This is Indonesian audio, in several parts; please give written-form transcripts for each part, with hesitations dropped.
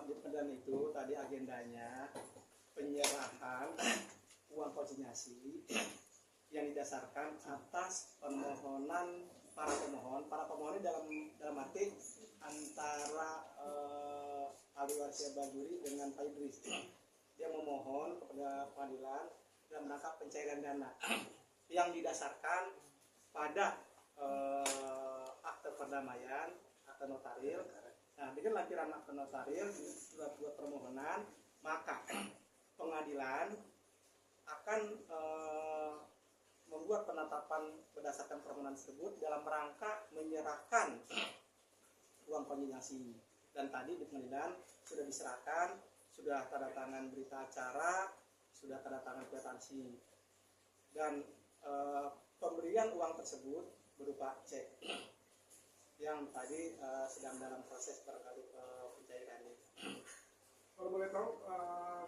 di pengadilan itu tadi agendanya penyerahan uang konsinyasi yang didasarkan atas permohonan para pemohon ini dalam arti antara ahli waris Bajuri dengan Pak Idris. Dia memohon kepada pengadilan dalam rangka pencairan dana yang didasarkan pada akte perdamaian, akte notaril. Nah, dengan lampiran akte notaril surat buat permohonan, maka pengadilan akan membuat penetapan berdasarkan permohonan tersebut dalam rangka menyerahkan uang konsinyasi. Dan tadi di pengadilan sudah diserahkan, sudah tanda tangan berita acara, sudah tanda tangan kwitansi, dan pemberian uang tersebut berupa cek yang tadi sedang dalam proses barangkali pencairannya. Kalau boleh tahu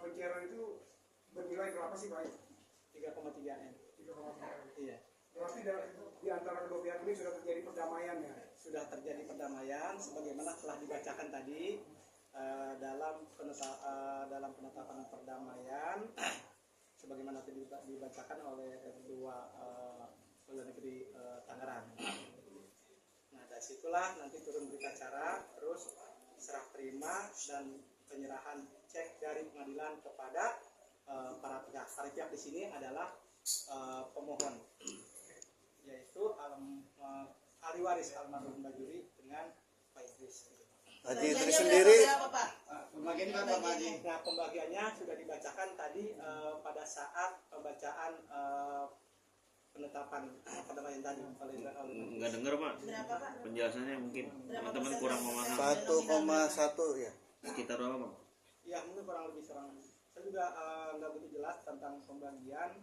pencairan itu bernilai berapa sih Pak? 3,3 M. 3,3 M. Iya. Berarti di antara kedua pihak ini sudah terjadi perdamaian ya? Sudah terjadi perdamaian sebagaimana telah dibacakan tadi dalam penetapan perdamaian sebagaimana tadi dibacakan oleh Kedua Pengadilan Negeri Tangerang. Nah, dari situlah nanti turun berita acara, terus serah terima dan penyerahan cek dari pengadilan kepada para pihak. Para pihak di sini adalah pemohon, yaitu ahli waris almarhum Bajuri dengan Pak Idris. Haji Idris sendiri. Pembagian kan Pak Haji. Nah, pembagiannya sudah dibacakan tadi pada saat pembacaan penetapan perdamaian tadi. Nggak dengar Pak penjelasannya, mungkin teman-teman kurang memahami. 1,1 ya. Sekitar berapa Pak? Ya, mungkin kurang lebih saya juga nggak begitu jelas tentang pembagian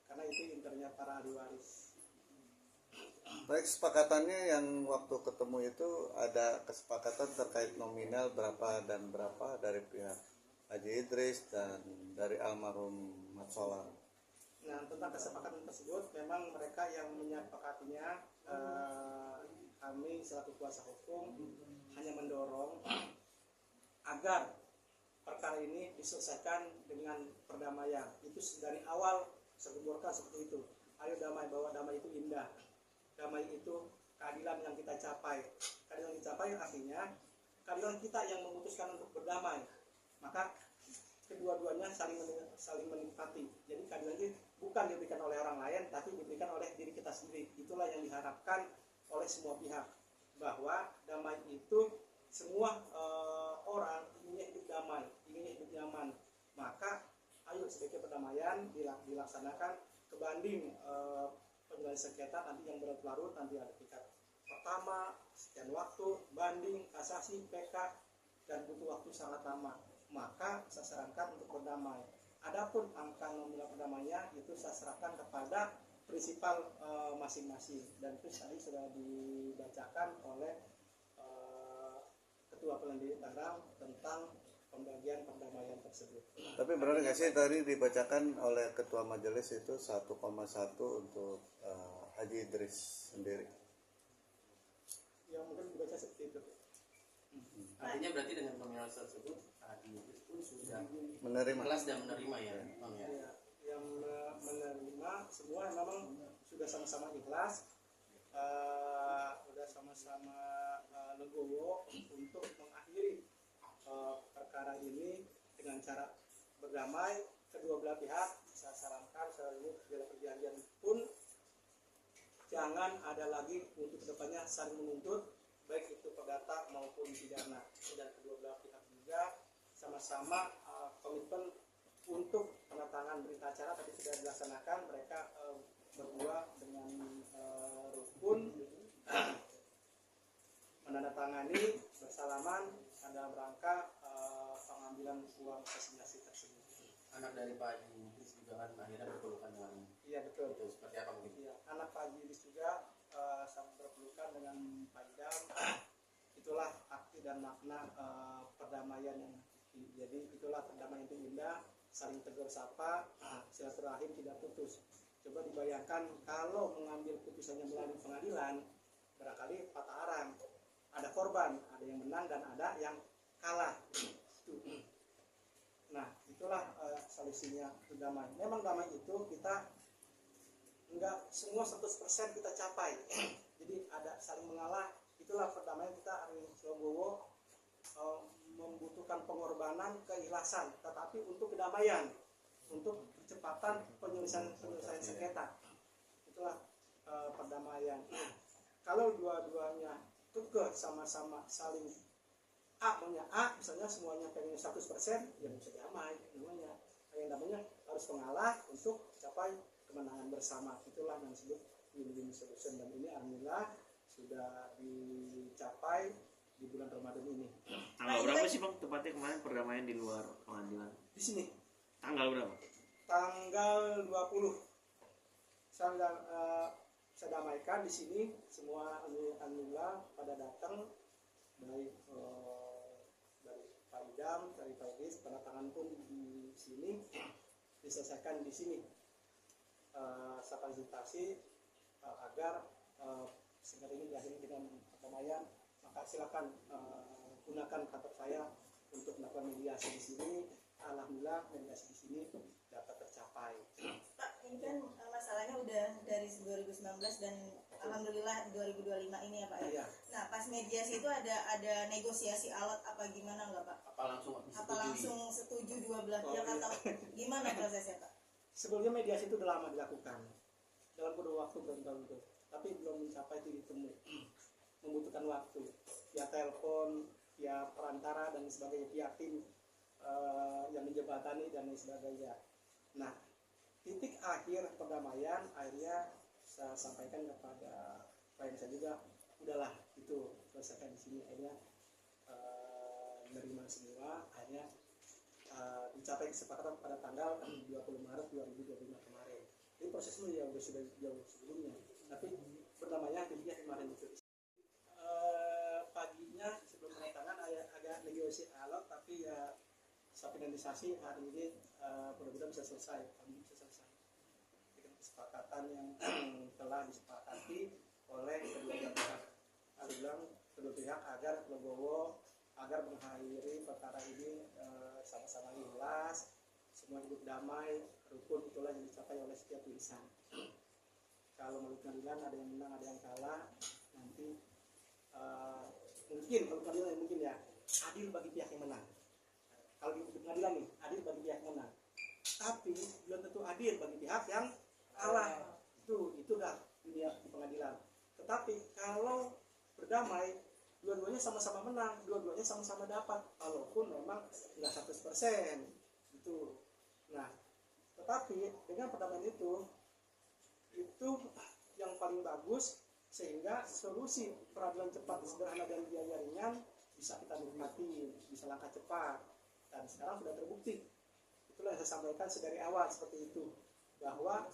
karena itu internya para ahli waris. Baik, kesepakatannya yang waktu ketemu itu ada kesepakatan terkait nominal berapa dan berapa dari pihak Haji Idris dan dari almarhum Mat Solar. Nah, tentang kesepakatan tersebut memang mereka yang menyepakatinya, kami selaku kuasa hukum hanya mendorong agar perkara ini diselesaikan dengan perdamaian. Itu dari awal sebuah seperti itu. Ayo damai, bahwa damai itu indah. Damai itu keadilan yang kita capai. Keadilan yang dicapai artinya keadilan kita yang memutuskan untuk berdamai. Maka kedua-duanya saling menikmati. Jadi keadilan ini bukan diberikan oleh orang lain, tapi diberikan oleh diri kita sendiri. Itulah yang diharapkan oleh semua pihak, bahwa damai itu semua orang inginnya hidup damai, inginnya hidup nyaman. Maka ayo sebagai perdamaian dilaksanakan kebanding penyelesaian sengketa nanti yang berlarut, nanti ada tingkat pertama, sekian waktu, banding, kasasi, PK, dan butuh waktu sangat lama. Maka saya sarankan untuk berdamai. Adapun angka nominal perdamaiannya itu saya serahkan kepada prinsipal masing-masing, dan itu tadi sudah dibacakan oleh Ketua Pengadilan Tangerang tentang pembagian perdamaian tersebut. Tapi benar nggak sih tadi dibacakan oleh Ketua Majelis itu 1,1 untuk Haji Idris sendiri? Ya, mungkin dibaca seperti itu. Artinya berarti dengan nominal tersebut Haji Idris pun sudah Menerima. ikhlas dan menerima ya, Bang ya. Ya, yang menerima semua memang sudah sama-sama ikhlas, sudah sama-sama legowo untuk mengakhiri perkara ini dengan cara berdamai. Kedua belah pihak saya sarankan selalu dalam perjanjian pun jangan ada lagi untuk kedepannya saling menuntut, baik itu perdata maupun pidana. Dan kedua belah pihak juga sama-sama komitmen untuk penandatangan berita acara tadi sudah dilaksanakan. Mereka berdua dengan rukun menandatangani bersalaman dalam rangka pengambilan uang konsinyasi tersebut. Anak dari Pak Haji Idris juga kan akhirnya berpelukan dengan Iya, betul. itu seperti apa mungkin? Iya, anak Pak Haji Idris juga sangat berpelukan dengan Pak Idam. Itulah arti dan makna perdamaian yang hakiki. Jadi itulah perdamaian itu indah, saling tegur sapa, silaturahim tidak putus. Coba dibayangkan kalau mengambil putusannya melalui pengadilan, barangkali patah arang. Ada korban, ada yang menang dan ada yang kalah. Itu. Nah, itulah solusinya damai. Memang damai itu kita enggak semua 100% kita capai. Jadi ada saling mengalah. Itulah perdamaian kita Ari Wibowo membutuhkan pengorbanan, keikhlasan, tetapi untuk kedamaian, untuk percepatan penyelesaian sengketa. Itulah perdamaian. Kalau dua-duanya kekeh sama-sama saling A maunya A, misalnya semuanya pengen 100%, ya bisa damai namanya. Yang namanya harus mengalah untuk capai kemenangan bersama. Itulah yang disebut win-win solution, dan ini alhamdulillah sudah dicapai di bulan Ramadan ini. Tanggal berapa sih Bang tepatnya kemarin perdamaian di luar pengadilan? Di sini Tanggal berapa? tanggal 20 saya damaikan di sini, semua alhamdulillah pada datang, baik dari Pak Idam, dari Pak Idris, tanda tangan pun di sini, diselesaikan di sini. Saya fasilitasi agar segera ini diakhiri dengan perdamaian. Maka silakan gunakan kantor saya untuk melakukan mediasi di sini. Alhamdulillah mediasi di sini dapat tercapai. Pak, ini kan masalahnya udah dari 2019 dan alhamdulillah 2025 ini ya Pak ya. Iya. Nah, pas mediasi itu ada negosiasi alat apa gimana nggak Pak? Apa langsung setuju dua belah pihak atau gimana prosesnya Pak? Sebelumnya mediasi itu udah lama dilakukan dalam kurun waktu bertahun itu, tapi belum mencapai titik temu. Membutuhkan waktu, via telepon, via perantara dan sebagainya, via tim yang menjembatani dan sebagainya. Nah, titik akhir perdamaian akhirnya saya sampaikan kepada klien saya juga, udahlah itu selesaikan di sini. Akhirnya menerima semua, akhirnya dicapai kesepakatan pada tanggal 20 Maret 2025 kemarin. Ini prosesnya ya sudah jauh sebelumnya, tapi perdamaian titiknya kemarin itu. Paginya sebelum penetangan agak negosiasi alat, tapi ya saya finalisasi hari ini mudah-mudahan bisa selesai, bisa selesai dengan kesepakatan yang telah disepakati oleh kedua pihak. Saya bilang kedua pihak agar Legowo agar mengakhiri perkara ini sama-sama ikhlas, semua hidup damai, rukun. Itulah yang dicapai oleh setiap insan. Kalau menurut pengadilan ada yang menang, ada yang kalah, nanti mungkin kalau pengadilan mungkin ya adil bagi pihak yang menang. Kalau di pengadilan nih adil bagi pihak yang menang, tapi belum tentu adil bagi pihak yang kalah. Itu dah dunia di pengadilan. Tetapi kalau berdamai, dua-duanya sama-sama menang, dua-duanya sama-sama dapat, walaupun memang nggak 100% itu. Nah, tetapi dengan perdamaian itu yang paling bagus, sehingga solusi peradilan cepat, sederhana dan biaya ringan bisa kita nikmati, bisa langkah cepat, dan sekarang sudah terbukti. Itulah yang saya sampaikan sedari awal seperti itu, bahwa